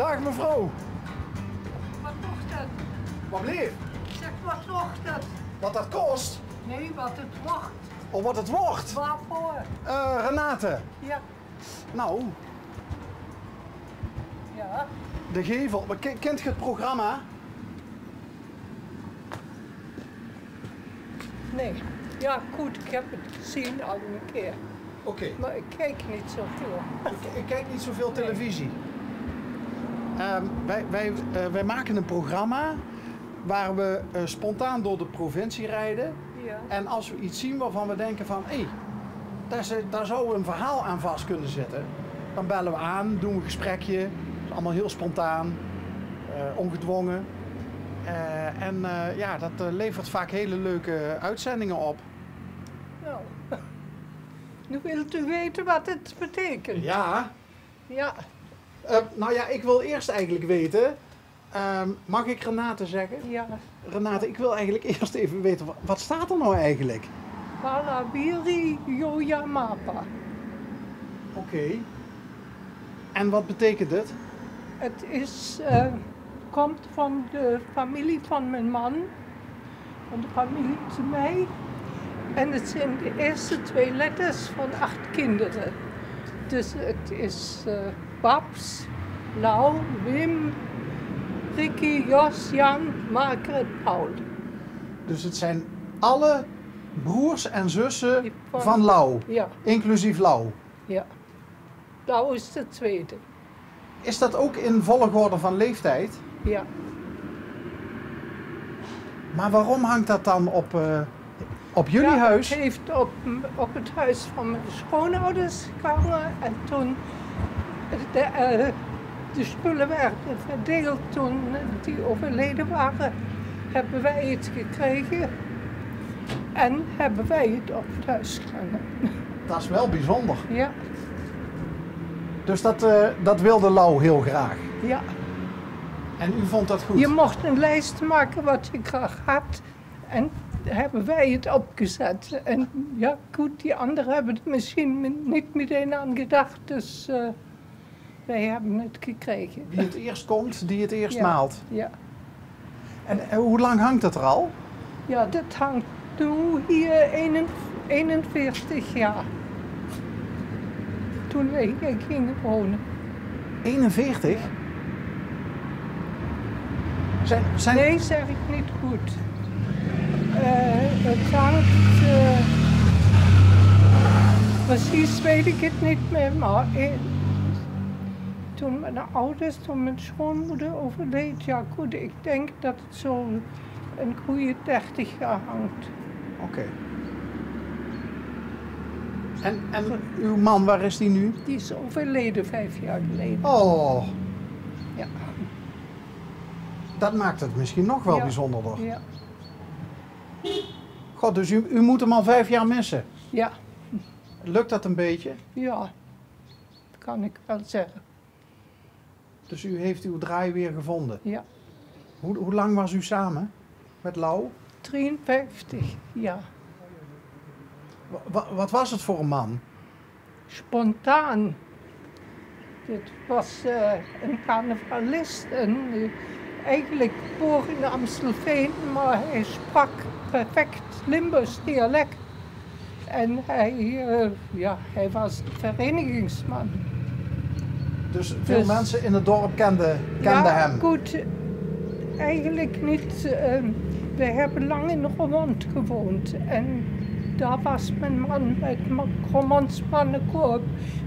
Dag mevrouw. Wat kost het? Wat bleef? Zeg, wat kost het? Wat dat kost? Nee, wat het wordt. Of wat het wordt? Waarvoor? Renate. Ja. Nou, Ja. de gevel. Kent je het programma? Nee. Ja, goed, ik heb het gezien al een keer. Oké. Maar ik kijk niet zoveel. Ik kijk niet zoveel televisie. Wij maken een programma waar we spontaan door de provincie rijden. Ja. En als we iets zien waarvan we denken van, hé, daar zou een verhaal aan vast kunnen zitten. Dan bellen we aan, doen we een gesprekje. Dat is allemaal heel spontaan, ongedwongen. Ja, dat levert vaak hele leuke uitzendingen op. Nou. Nu wilt u weten wat het betekent. Ja. Ja. Nou ja, ik wil eerst eigenlijk weten, mag ik Renate zeggen? Ja. Renate, ik wil eigenlijk eerst even weten, wat staat er nou eigenlijk? Palabiri Yoyamapa. Oké. En wat betekent het? Het is, komt van de familie van mijn man, van de familie te mij. En het zijn de eerste 2 letters van 8 kinderen. Dus het is Babs, Lau, Wim, Ricky, Jos, Jan, Margaret, Paul. Dus het zijn alle broers en zussen Van- van Lau, Ja, inclusief Lau. ja. Lau is de tweede. Is dat ook in volgorde van leeftijd? Ja. Maar waarom hangt dat dan op jullie Ja, huis? Het heeft op het huis van mijn schoonouders gehangen en toen de spullen werden verdeeld toen die overleden waren, hebben wij het gekregen en hebben wij het op het huis gehangen. Dat is wel bijzonder. Ja, Dus dat wilde Lau heel graag. ja. En u vond dat goed? Je mocht een lijst maken wat je graag had en hebben wij het opgezet. En ja, goed, die anderen hebben er misschien niet meteen aan gedacht, dus wij hebben het gekregen. Wie het eerst komt, die het eerst Ja. maalt. Ja. En hoe lang hangt het er al? Ja, dat hangt nu hier 41 jaar. Toen wij hier gingen wonen. 41? Zijn... Nee, zeg ik niet goed. Het hangt... precies weet ik het niet meer, maar toen mijn ouders, toen mijn schoonmoeder overleed, ja goed, ik denk dat het zo een goede 30 jaar hangt. Oké. En uw man, waar is die nu? Die is overleden 5 jaar geleden. Oh, Ja. dat maakt het misschien nog wel Ja. bijzonderder. Ja. God, dus u moet hem al 5 jaar missen. Ja. Lukt dat een beetje? Ja, dat kan ik wel zeggen. Dus u heeft uw draai weer gevonden. Ja, Hoe lang was u samen met Lau? 53 jaar. Wat was het voor een man? Spontaan. Dit was een carnavalist en eigenlijk geboren in Amstelveen, maar hij sprak perfect Limburgs dialect. En hij was verenigingsman. Dus veel mensen in het dorp kenden hem. Goed, eigenlijk niet. We hebben lang in Roermond gewoond en daar was mijn man bij het Roermonds Mannenkoor,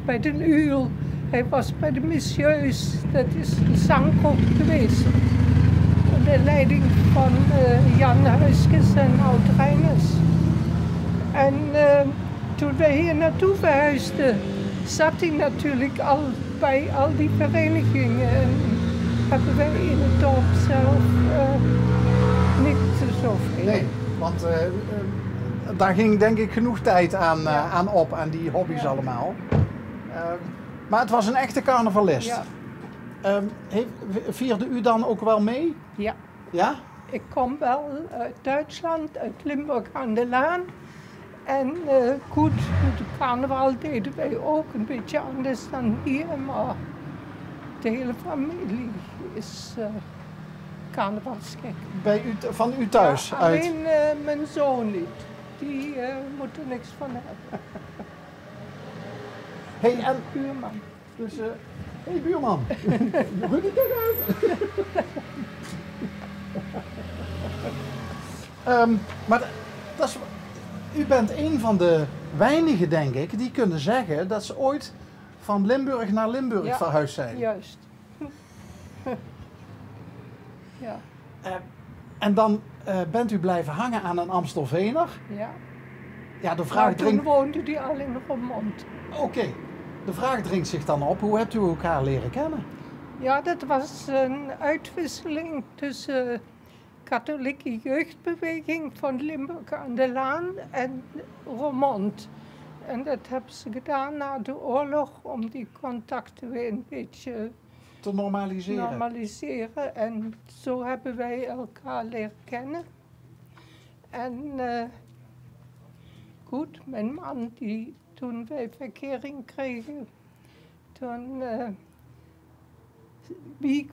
bij de Uil. Hij was bij de Missieus, dat is de zanggroep geweest. Onder leiding van Jan Huiskes en Oud Reiners. En toen wij hier naartoe verhuisden, zat hij natuurlijk al bij al die verenigingen. En hebben wij in het dorp zelf niet zoveel. Nee, want daar ging denk ik genoeg tijd aan op, aan die hobby's allemaal. Maar het was een echte carnavalist. Ja. Vierde u dan ook wel mee? Ja. Ja? Ik kom wel uit Duitsland, uit Limburg aan de Laan. En goed, de carnaval deden wij ook een beetje anders dan hier, maar De hele familie is carnavalsgek. Van u thuis Ja, uit? alleen mijn zoon niet. Die moet er niks van hebben. Hey, en Buurman. dus, hey buurman. Rudy, kijk uit. Maar u bent een van de weinigen, denk ik, die kunnen zeggen dat ze ooit van Limburg naar Limburg verhuisd zijn. Juist. Ja. En dan bent u blijven hangen aan een Amstelveener. Ja. Ja, de Maar vraag toen dringt... woonde die al in Roermond. Oké, de vraag dringt zich dan op. Hoe hebt u elkaar leren kennen? Ja, dat was een uitwisseling tussen katholieke jeugdbeweging van Limburg aan de Laan en Roermond. En dat hebben ze gedaan na de oorlog om die contacten weer een beetje Te normaliseren. normaliseren. En zo hebben wij elkaar leren kennen. En goed, mijn man, die toen wij verkering kregen, toen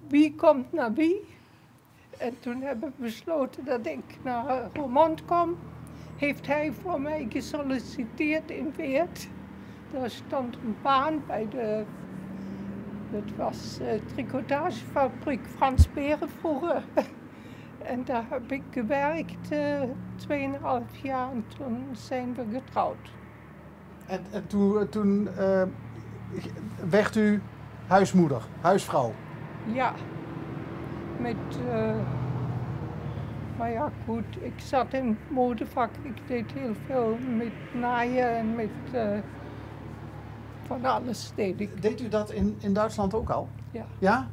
wie komt naar wie? En toen hebben we besloten dat ik naar Roermond kom. Heeft hij voor mij gesolliciteerd in Weert. Daar stond een baan bij het was tricotagefabriek Frans Beren vroeger. En daar heb ik gewerkt 2,5 jaar en toen zijn we getrouwd. En toen werd u huismoeder, huisvrouw. Ja, met, maar ja goed, ik zat in het modevak, ik deed heel veel met naaien en met van alles deed ik. Deed u dat in Duitsland ook al? Ja. Ja?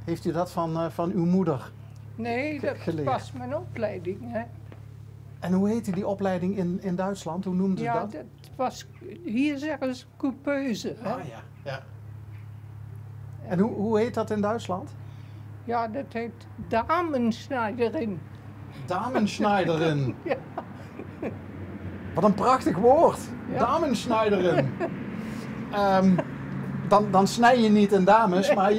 Heeft u dat van uw moeder? Nee, dat geleerd. was mijn opleiding. Hè. En hoe heette die opleiding in Duitsland? Hoe noemden ze Ja, dat? dat was, hier zeggen ze coupeuse. Hè. Ah ja. En hoe heet dat in Duitsland? Ja, dat heet damensnijderin. Damenschneiderin. Ja. Wat een prachtig woord. Ja. Damenschneiderin. Dan snij je niet in dames, maar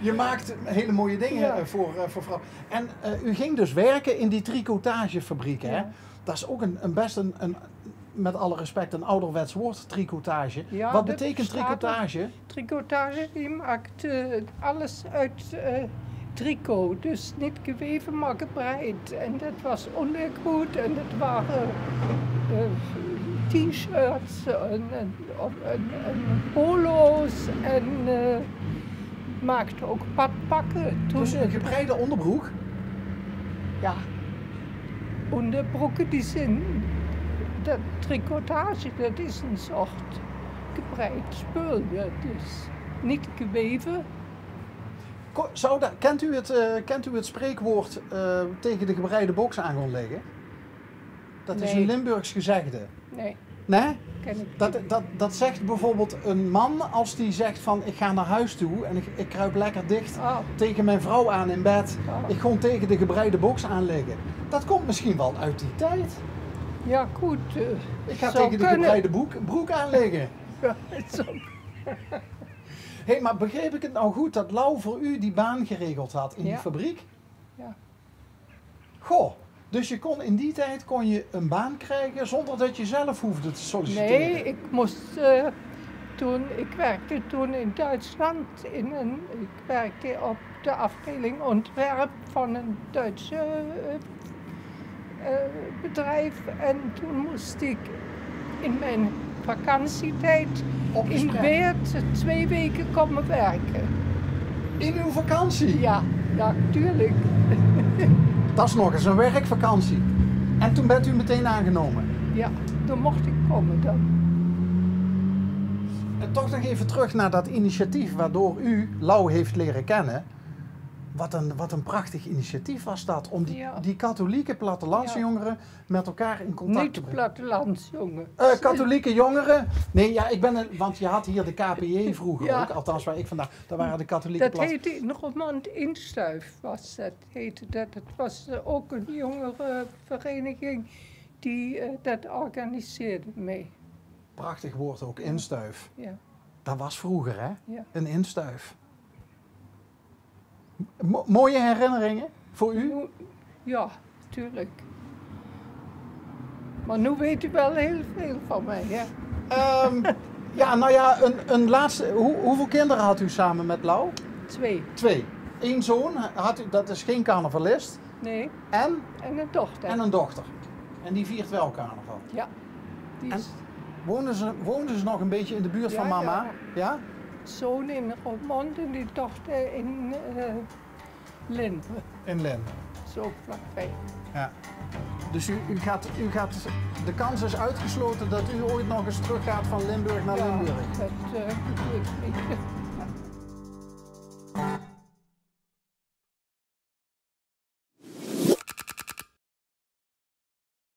je maakt hele mooie dingen voor vrouwen. En u ging dus werken in die tricotagefabriek, hè? Ja. Dat is ook best een, met alle respect, een ouderwets woord, tricotage. Ja, Wat dat betekent bestaat tricotage? Tricotage, die maakt alles uit tricot. Dus niet geweven, maar gebreid. En dat was ondergoed en dat waren t-shirts en polo's en maakte ook badpakken. Dus een gebreide onderbroek? Ja, onderbroeken die zijn, dat tricotage, dat is een soort gebreid spul. Dat is niet geweven. Kent u het spreekwoord tegen de gebreide box aan gaan leggen? Dat is Nee. een Limburgs gezegde. Nee, Nee? ken ik niet. Dat zegt bijvoorbeeld een man als die zegt van ik ga naar huis toe en ik kruip lekker dicht Oh. tegen mijn vrouw aan in bed. Oh. Ik gewoon tegen de gebreide box aanleggen. Dat komt misschien wel uit die tijd. Ja, goed. Ik ga zou tegen de kunnen. gebreide broek aanleggen. Ja, zo. Hé, maar begreep ik het nou goed dat Lau voor u die baan geregeld had in die Ja. fabriek? Ja. Goh, dus in die tijd kon je een baan krijgen zonder dat je zelf hoefde te solliciteren? Nee, ik moest ik werkte toen in Duitsland ik werkte op de afdeling ontwerp van een Duitse bedrijf en toen moest ik in mijn vakantietijd Op in gesprek. Weert 2 weken komen werken. In uw vakantie? Ja, natuurlijk. Dat is nog eens een werkvakantie. En toen bent u meteen aangenomen. Ja, dan mocht ik komen dan. En toch nog even terug naar dat initiatief waardoor u Lau heeft leren kennen. Wat een prachtig initiatief was dat, om Ja. die katholieke plattelandsjongeren met elkaar in contact te Niet brengen. plattelandsjongen. Katholieke jongeren? Nee, ja, want je had hier de KPJ vroeger Ja. ook, althans waar ik vandaan, daar waren de katholieke Dat heette in Roermond Instuif, was dat, heette dat. Het was ook een jongerenvereniging die dat organiseerde mee. Prachtig woord ook, instuif. Ja. Dat was vroeger, hè? Ja. Een instuif. Mooie herinneringen voor u? Ja, tuurlijk. Maar nu weet u wel heel veel van mij, hè? Ja, nou ja, een laatste. Hoeveel kinderen had u samen met Lau? 2. 2. Eén zoon, had u, dat is geen carnavalist. Nee, En en een dochter. een dochter. En die viert wel carnaval. Ja. Die En is wonen ze nog een beetje in de buurt Ja, van mama? ja. Ja? zoon in Roermond en die dochter in Linde. In Lin. Zo vlakbij. Ja. Dus u gaat, de kans is uitgesloten dat u ooit nog eens teruggaat van Limburg naar Ja, Limburg. dat